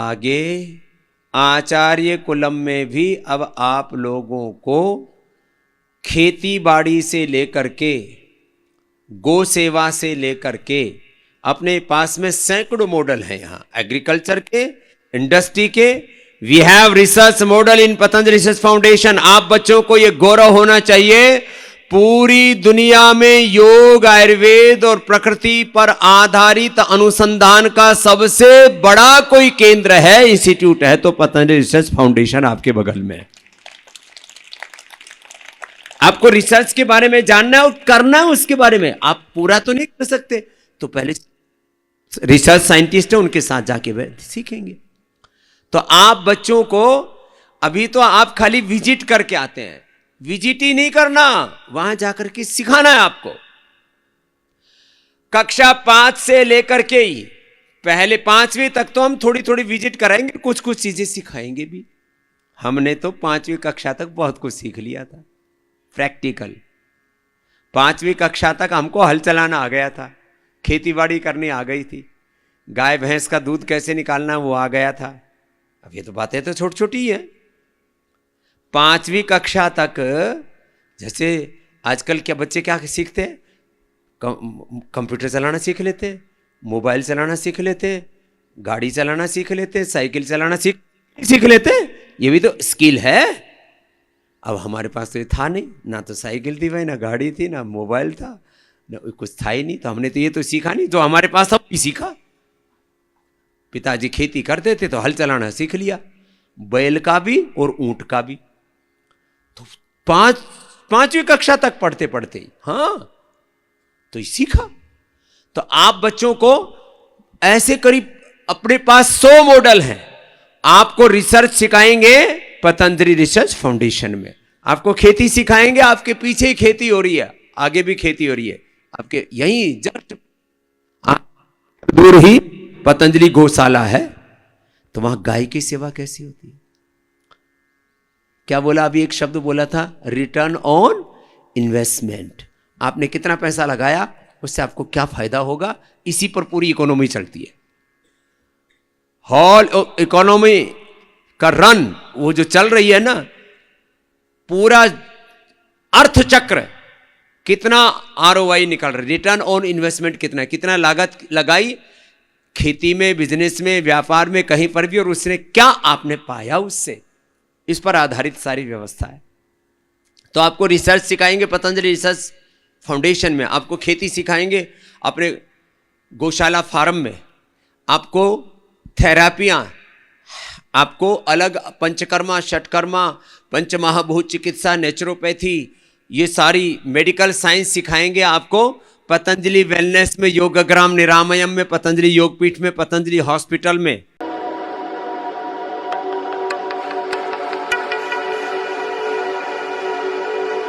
आगे आचार्य कुलम में भी अब आप लोगों को खेती बाड़ी से लेकर के, गो सेवा से लेकर के, अपने पास में सैकड़ों मॉडल हैं यहाँ एग्रीकल्चर के, इंडस्ट्री के। We have research model in Patanjali research foundation. आप बच्चों को यह गौरव होना चाहिए, पूरी दुनिया में योग, आयुर्वेद और प्रकृति पर आधारित अनुसंधान का सबसे बड़ा कोई केंद्र है, इंस्टीट्यूट है, तो पतंजलि रिसर्च फाउंडेशन आपके बगल में है। आपको रिसर्च के बारे में जानना है और करना है उसके बारे में। आप पूरा तो नहीं कर सकते, तो पहले रिसर्च साइंटिस्ट है उनके साथ जाके सीखेंगे। तो आप बच्चों को अभी तो आप खाली विजिट करके आते हैं, विजिट ही नहीं करना, वहां जाकर के सिखाना है आपको। कक्षा 5 से लेकर के ही पहले 5वीं तक तो हम थोड़ी थोड़ी विजिट कराएंगे, कुछ कुछ चीजें सिखाएंगे भी। हमने तो 5वीं कक्षा तक बहुत कुछ सीख लिया था प्रैक्टिकल। 5वीं कक्षा तक हमको हल चलाना आ गया था, खेतीबाड़ी करनी आ गई थी, गाय भैंस का दूध कैसे निकालना वो आ गया था। अब ये तो बातें तो छोटी छोटी ही है। 5वीं कक्षा तक जैसे आजकल क्या बच्चे क्या सीखते हैं, कंप्यूटर चलाना सीख लेते, मोबाइल चलाना सीख लेते, गाड़ी चलाना सीख लेते, साइकिल चलाना सीख लेते। ये भी तो स्किल है। अब हमारे पास तो ये था नहीं, ना तो साइकिल थी भाई, ना गाड़ी थी, ना मोबाइल था, ना कुछ था ही नहीं। तो हमने तो ये तो सीखा नहीं, जो हमारे पास सब सीखा। पिताजी खेती करते थे तो हल चलाना सीख लिया, बैल का भी और ऊंट का भी। तो 5वीं कक्षा तक पढ़ते पढ़ते ही हाँ तो सीखा। तो आप बच्चों को ऐसे करीब अपने पास 100 मॉडल हैं। आपको रिसर्च सिखाएंगे पतंजलि रिसर्च फाउंडेशन में, आपको खेती सिखाएंगे, आपके पीछे ही खेती हो रही है, आगे भी खेती हो रही है, आपके यहीं जस्ट दूर ही पतंजलि गौशाला है। तो वहां गाय की सेवा कैसी होती है? क्या बोला अभी, एक शब्द बोला था, रिटर्न ऑन इन्वेस्टमेंट। आपने कितना पैसा लगाया, उससे आपको क्या फायदा होगा, इसी पर पूरी इकोनॉमी चलती है। होल इकोनॉमी का रन वो जो चल रही है ना, पूरा अर्थचक्र, कितना आरओआई निकल रहा है, रिटर्न ऑन इन्वेस्टमेंट कितना, कितना लागत लगाई खेती में, बिजनेस में, व्यापार में, कहीं पर भी, और उसने क्या आपने पाया उससे, इस पर आधारित सारी व्यवस्था है। तो आपको रिसर्च सिखाएंगे पतंजलि रिसर्च फाउंडेशन में, आपको खेती सिखाएंगे अपने गौशाला फार्म में, आपको थेरापियां, आपको अलग पंचकर्मा, षटकर्मा, पंचमहाभूत चिकित्सा, नेचुरोपैथी, ये सारी मेडिकल साइंस सिखाएंगे आपको पतंजलि वेलनेस में, योगग्राम निरामयम में, पतंजलि योगपीठ में, पतंजलि हॉस्पिटल में।